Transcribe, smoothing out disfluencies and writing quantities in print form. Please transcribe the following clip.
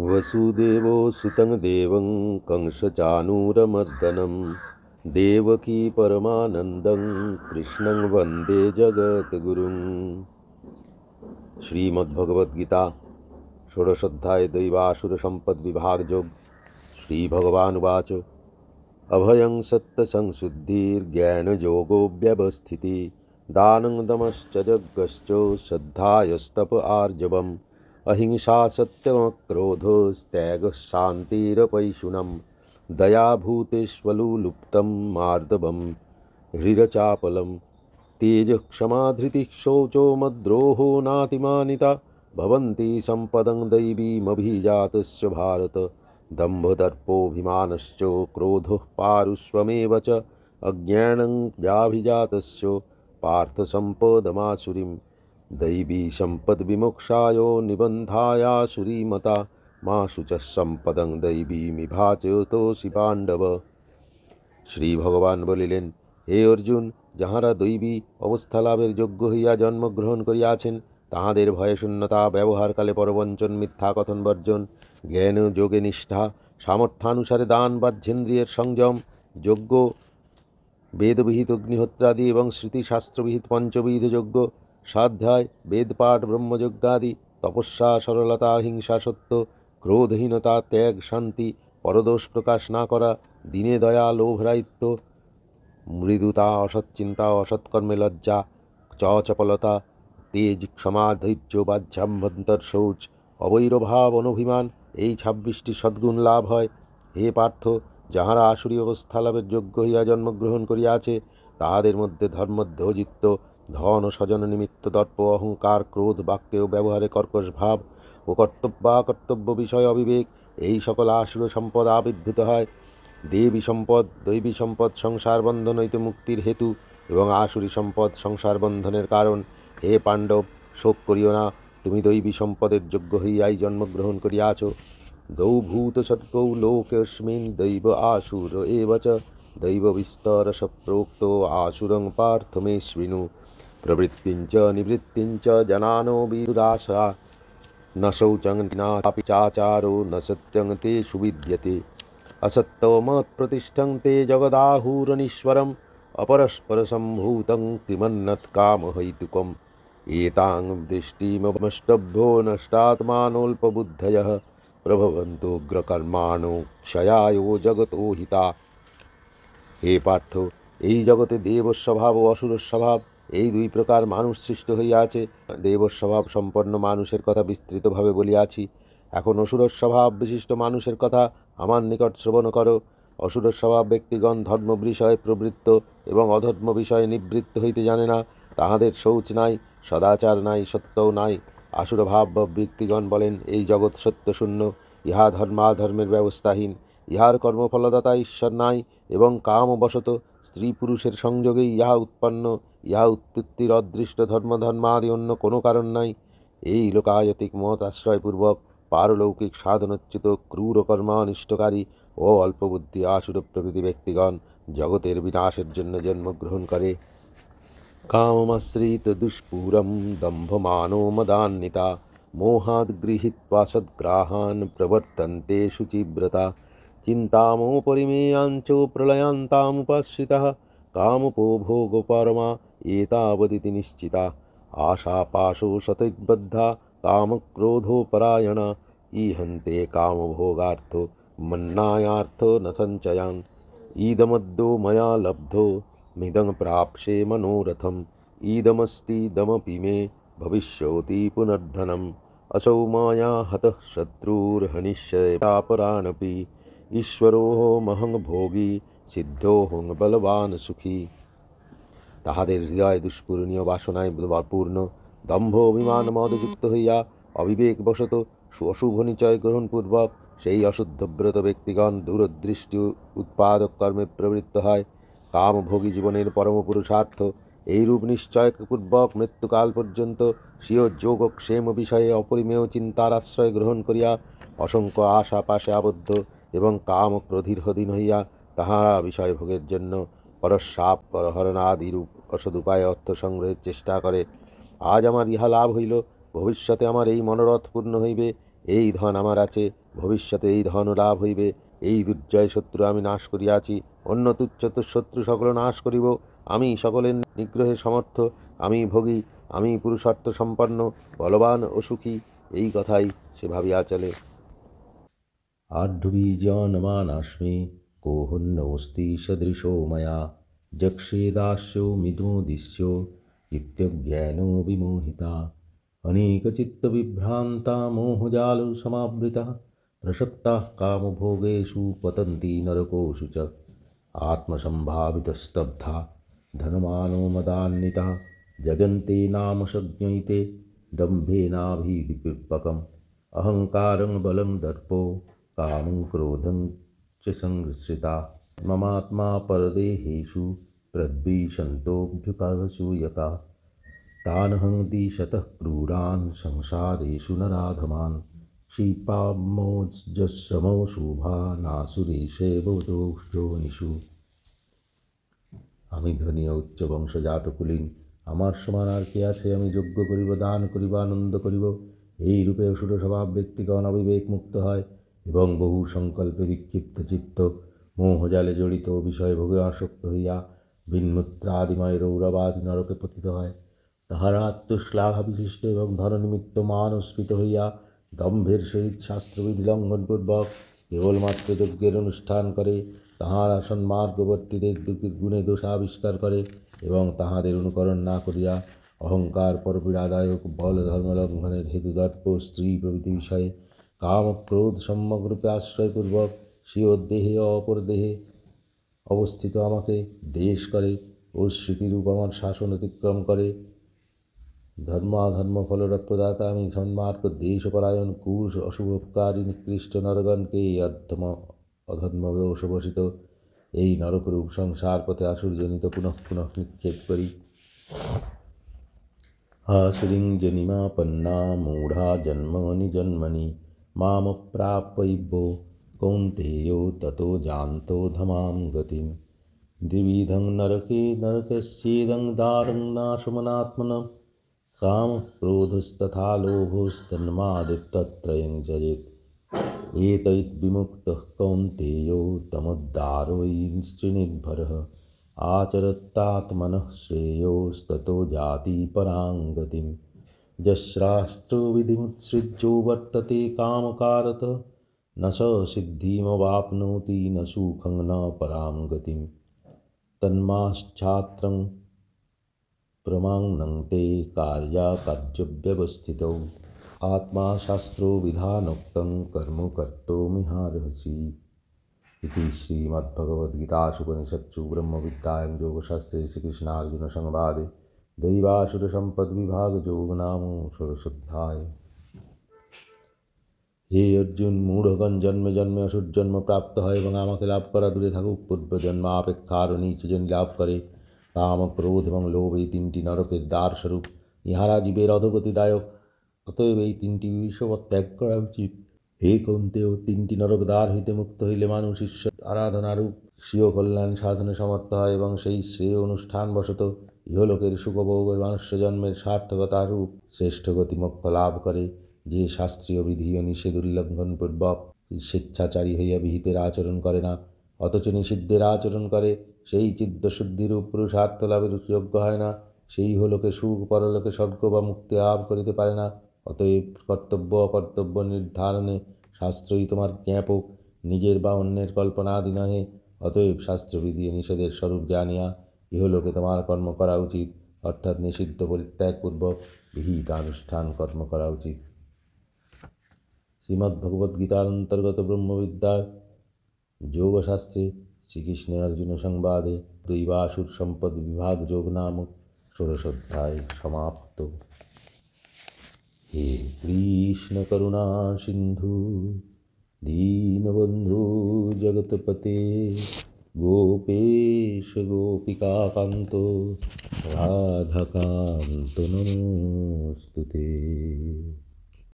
वसुदेवो सुतं देवं कंसचानूरमर्दनं देवकी परमानन्दं कृष्णं वन्दे जगद्गुरुं। श्रीमद्भगवद्गीता षोडशोऽध्याय दैवासुरसम्पद्विभागयोग। श्रीभगवानुवाच अभयं सत्त्वसंशुद्धिर्ज्ञानयोगो व्यवस्थितिः दानं दमश्च यज्ञश्च श्रद्धायस्तप आर्जवम् अहिंसा सत्यमक्रोधस्त्यागः शान्तिरपैशुनं दया भूतेष्वलुप्तं मार्दवं ह्रीरचापलं तेजः क्षमा धृतिः शौचो मद्रोहो नातिमानिता भवन्ति सम्पदं दैवीमभिजातस्य भारत दम्भदर्पोऽभिमानश्च क्रोधः पारुष्वमेव च अज्ञानं व्याभिजातस्य पार्थसम्पदमासुरीं दैवी सम्पद्विमोक्षाय निबन्धायासुरीमता मा शुचः सम्पदं दैवीमिभाचयोतोषि पाण्डव। শ্রী ভগবান বলিলেন, হে অর্জুন, যাহারা দৈবী অবস্থা লাভের যোগ্য হইয়া জন্মগ্রহণ করিয়াছেন তাহাদের ভয়শূন্যতা, ব্যবহারকালে পরবঞ্চন, মিথ্যা কথন বর্জন, জ্ঞান যোগে নিষ্ঠা, সামর্থ্যানুসারে দান বাহ্যেন্দ্রিয়ের সংযম, যজ্ঞ বেদবিহিত অগ্নিহোত্রাদি এবং স্মৃতিশাস্ত্রবিহিত পঞ্চবিধ যজ্ঞ, স্বাধ্যায়, বেদপাঠ, ব্রহ্মযজ্ঞাদি, তপস্যা, সরলতা, হিংসা, সত্য, ক্রোধহীনতা, ত্যাগ, শান্তি, পরদোষ প্রকাশ না করা, দিনে দয়া, লোভরাহিত্য, মৃদুতা, অসৎচিন্তা, অসৎকর্মে লজ্জা, চপলতা, তেজ, ক্ষমা, ধৈর্য, বাহ্যাভ্যন্তর শৌচ, অবৈরভাব, অনভিমান, এই 26টি সদ্গুণ লাভ হয়। হে পার্থ, যাহারা আসুরী অবস্থা লাভের যোগ্য হইয়া জন্মগ্রহণ করিয়াছে তাহাদের মধ্যে ধর্মধ্বজিত্ব, ধন ও স্বজন নিমিত্ত দর্প, অহংকার, ক্রোধ, বাক্যে ও ব্যবহারে কর্কশ ভাব ও কর্তব্য বিষয় অবিবেক, এই সকল আসুর সম্পদ আবির্ভূত হয়। দেবী সম্পদ, দৈবী সম্পদ সংসার বন্ধন হইতে মুক্তির হেতু এবং আসুরী সম্পদ সংসার বন্ধনের কারণ। হে পাণ্ডব, শোক করিও না, তুমি দৈবী সম্পদের যোগ্য হইয়াই জন্মগ্রহণ করিয়াছ। দ্বৌ ভূত সদ্গৌ লোকেস্মিন দৈব আসুর এব চ দৈব বিস্তরশ প্रोक्त আসুরং পার্থ মে শৃণু প্রবৃত্তিঞ্চ নিবৃত্তিঞ্চ জনানো বিদুরাশা न शौचं नापि चाचारो न सत्यं ते सुविद्यते असत्यमप्रतिष्ठं ते जगदाहुरनीश्वरम् अपरस्परसम्भूतं किमन्यत्कामहैतुकम् एतां दृष्टिमवष्टभ्यो नष्टात्मानोऽल्पबुद्धयः प्रभवन्तोग्रकर्माणो क्षयायो जगतो हिता। হে পার্থ, এই জগতে দেবস্বভাব ও অসুরস্বভাব এই দুই প্রকার মানুষ সৃষ্ট হইয়াছে। দেবস্বভাব সম্পন্ন মানুষের কথা বিস্তৃতভাবে বলিয়াছি, এখন অসুরস্বভাব বিশিষ্ট মানুষের কথা আমার নিকট শ্রবণ করো। অসুরস্বভাব ব্যক্তিগণ ধর্ম বিষয়ে প্রবৃত্ত এবং অধর্ম বিষয়ে নিবৃত্ত হইতে জানে না। তাহাদের শৌচ নাই, সদাচার নাই, সত্যও নাই। আসুরভাব ব্যক্তিগণ বলেন, এই জগৎ সত্যশূন্য, ইহা ধর্মাধর্মের ব্যবস্থাহীন, ইহার কর্মফলদাতা ঈশ্বর নাই এবং কামবশত স্ত্রী পুরুষের সংযোগেই ইহা উৎপন্ন, ইহা উৎপত্তির অদৃষ্ট ধর্মাদি অন্য কোনো কারণ নাই। এই লোকায়তিক মত আশ্রয়পূর্বক পারলৌকিক সাধনোচ্যুত ক্রূর কর্মানিষ্টকারী ও অল্পবুদ্ধি আসুর প্রভৃতি ব্যক্তিগণ জগতের বিনাশের জন্য জন্মগ্রহণ করে। কামমাশ্রিত দুষ্পুরম দম্ভমানো মদান্বিতা মোহাদ গৃহীত্বা সদ্গ্রাহান প্রবর্তন্তে শুচিব্রতা চিন্তামোপরিমেয়াঞ্চ প্রলয়ান্তাमुपश्रितः কামপো ভোগপরমা এতাবদিতি নিশ্চিতা আশাপাশো শতৈর্বদ্ধা কামক্রোধোপরায়ণা ইহন্তে কামভোগার্থ মন্নায়ার্থ ন সঞ্চয়ান ইদমদ্যো ময়া লব্ধো মিদং প্রাপ্স্যে মনোরথম ইদমস্তিদমপি মে ভবিষ্যতি পুনর্ধনম असौ माया हतः शत्रुर्हनिष्यतापरानपि ঈশ্বরোহমহং ভোগী সিদ্ধোহং বলবান সুখী। তাহাদের হৃদয় দুষ্পূরণীয় বাসনায় পূর্ণ, দম্ভ অভিমান মদযুক্ত হইয়া অবিবেকবশত অশুভ নিচয় গ্রহণপূর্বক সেই অশুদ্ধব্রত ব্যক্তিগণ দূরদৃষ্টি উৎপাদক কর্মে প্রবৃত্ত হয়। কামভোগী জীবনের পরম পুরুষার্থ এইরূপ নিশ্চয়পূর্বক মৃত্যুকাল পর্যন্ত স্বীয় যোগক্ষেম বিষয়ে অপরিমেয় চিন্তার আশ্রয় গ্রহণ করিয়া অসংখ্য আশা পাশে আবদ্ধ এবং কাম ক্রোধীর অধীন হইয়া তাহারা বিষয়ভোগের জন্য পরশ্বাপ পরহরণাদিরূপ অসদ উপায়ে অর্থ সংগ্রহের চেষ্টা করে। আজ আমার ইহা লাভ হইল, ভবিষ্যতে আমার এই মনোরথ পূর্ণ হইবে, এই ধন আমার আছে, ভবিষ্যতে এই ধন লাভ হইবে। এই দুর্জয় শত্রু আমি নাশ করিয়াছি, অন্য তুচ্ছ শত্রু সকল নাশ করিব। আমি সকলের নিগ্রহে সমর্থ, আমি ভোগী, আমি পুরুষার্থ সম্পন্ন, বলবান ও সুখী। এই কথাই সে ভাবিয়া চলে। आढ्यबीजानमानास्मि कोऽहन्नोऽस्ति सदृशो मया जक्षेदास्यो मिथुदिश्यो इत्यज्ञानो विमोहिता अनेकचित्तविभ्रान्ता मोहजालु समावृता प्रसक्ताः कामभोगेषु पतन्ति नरकोषु च आत्मसम्भावितस्तब्धा धनमानो मदान्विता जगन्ते नाम संज्ञैते दम्भेनाभिधिपूर्वकम् अहङ्कारं बलं दर्पो कामं क्रोधं च संश्रिता ममात्मा परदेहेषु प्रद्विषन्तोऽभ्युपासूयका तानहं दिशतः क्रूरान् संसारेषु नराधमान् क्षिपामोजश्रमो शुभा नासुरेशेवदोषोनिषु। আমি ধনী ও উচ্চ বংশজাত কুলীন, আমার সমান আর কে আছে? আমি যজ্ঞ করিব, দান করিব, আনন্দ করিব। এই রূপে অসুর স্বভাব ব্যক্তিগণ অবিবেক মুক্ত হয় এবং বহু সংকল্পে বিক্ষিপ্ত চিত্ত মোহজালে জড়িত বিষয় ভোগে আসক্ত হইয়া বিন্মূত্রাদিময় রৌরবাদী নরকে পতিত হয়। তাহারা আত্মশ্লাঘা বিশিষ্ট এবং ধননিমিত্ত মানস্ফীত হইয়া দম্ভের সহিত শাস্ত্রবিধি লঙ্ঘনপূর্বক কেবলমাত্র যজ্ঞের অনুষ্ঠান করে। তাহারা সন্মার্গবর্তীদের গুণে দোষাবিষ্কার করে এবং তাহাদের অনুকরণ না করিয়া অহংকার, পরপীড়াদায়ক বল, ধর্মলঙ্ঘনের হেতু দর্প, স্ত্রী প্রভৃতি বিষয়ে কাম ক্রোধ সম্যকরূপে আশ্রয়পূর্বক স্বীয় দেহে ও অপর দেহে অবস্থিত আমাকে দেশ করে ও স্মৃতিরূপ আমার শাসন অতিক্রম করে। ধর্মাধর্ম ফলরূপ প্রদাতা আমি সন্মার্গ দেশপরায়ণ কুশ অশুভকারী নিকৃষ্ট নরগণকে অধর্ম দোষবশিত এই নরকরূপ সংসার পথে আসুরজনিত পুনঃ পুনঃ নিক্ষেপ করি। আসুরিং জনিমাপন্না মূঢ়া জন্মনি জন্মনি মামপ্রাপয়িভ্যো কৌন্তেয় ততো জানতো ধমাং গতিম দ্বিবিধং নরকে নরকস্যেদং দ্বারং নাশমনাত্মনঃ काम क्रोधस्तथा लोभोस्तन्मादित्यत्रयं जयेत् एतैर्विमुक्तः कौन्तेयो तमुद्धारयिष्यनिर्भरः आचरत्तात्मनः श्रेयोस्ततो जाति परां गतिं यशास्त्रविधिमुत्सृज्यो वर्तते कामकारतः न स सिद्धिमवाप्नोति न सुखं न परां गतिं तन्माश्चात्रं प्रमाणं ते कार्याकार्यव्यवस्थितौ आत्मा शास्त्रो विधानोक्तं कर्म कर्तुमिहार्हसि इति श्रीमद्भगवद्गीतासूपनिषत्सु ब्रह्मविद्यायां योगशास्त्रे श्रीकृष्णार्जुनसंवादे दैवासुरसम्पद्विभागयोगो नाम षोडशोऽध्यायः। হে অর্জুন, মূঢ়গণ জন্মে জন্মে অসুর জন্ম প্রাপ্ত হয় এবং আমাকে লাভ করা দূরে থাকুক পূর্ব জন্ম অপেক্ষা আরও নীচ জন্ম লাভ করে। কাম, ক্রোধ এবং লোভ এই তিনটি নরকের দ্বারস্বরূপ, ইহারা জীবের অধোগতিদায়ক। অতএব এই তিনটি বিষয় ত্যাগ করা উচিত। হে কৌন্তেয়, তিনটি নরক দ্বার হইতে মুক্ত হইলে মানুষ ঈশ্বর আরাধনারূপ স্বীয় কল্যাণ সাধনে সমর্থ হয় এবং সেই শ্রেয় অনুষ্ঠানবশত ইহলোকের সুখভোগ মনুষ্য জন্মের সার্থকতারূপ শ্রেষ্ঠ গতি মোক্ষ লাভ করে। যে শাস্ত্রীয় বিধি ও নিষেধ উল্লঙ্ঘনপূর্বক স্বেচ্ছাচারী হইয়া বিহিতের আচরণ করে না, অথচ নিষিদ্ধের আচরণ করে, সেই চিত্তশুদ্ধিরূপ পুরুষার্থ লাভের যোগ্য হয় না। সেই হলোকে সুখ, পরলোকে স্বর্গ বা মুক্তি লাভ করিতে পারে না। অতএব কর্তব্য অকর্তব্য নির্ধারণে শাস্ত্রই তোমার জ্ঞাপক, নিজের বা অন্যের কল্পনাদি নহে। অতএব শাস্ত্রবিধি ও নিষেধের স্বরূপ জানিয়া ইহলোকে তোমার কর্ম করা উচিত, অর্থাৎ নিষিদ্ধ পরিত্যাগপূর্বক বিহিত আনুষ্ঠান কর্ম করা উচিত। শ্রীমদ্ভগবদ্গীতার অন্তর্গত ব্রহ্মবিদ্যার যোগশাস্ত্রে শ্রীকৃষ্ণে অর্জুন সংবাদে দৈবাসুর সম্পদ বিভাগ যোগ নামক ষোড়শোধ্যায় সমাপ্ত। হে কৃষ্ণ করুণা সিন্ধু দীনবন্ধু জগৎপতে গোপেশ গোপিকাকান্ত রাধাকান্ত নমোস্তুতে।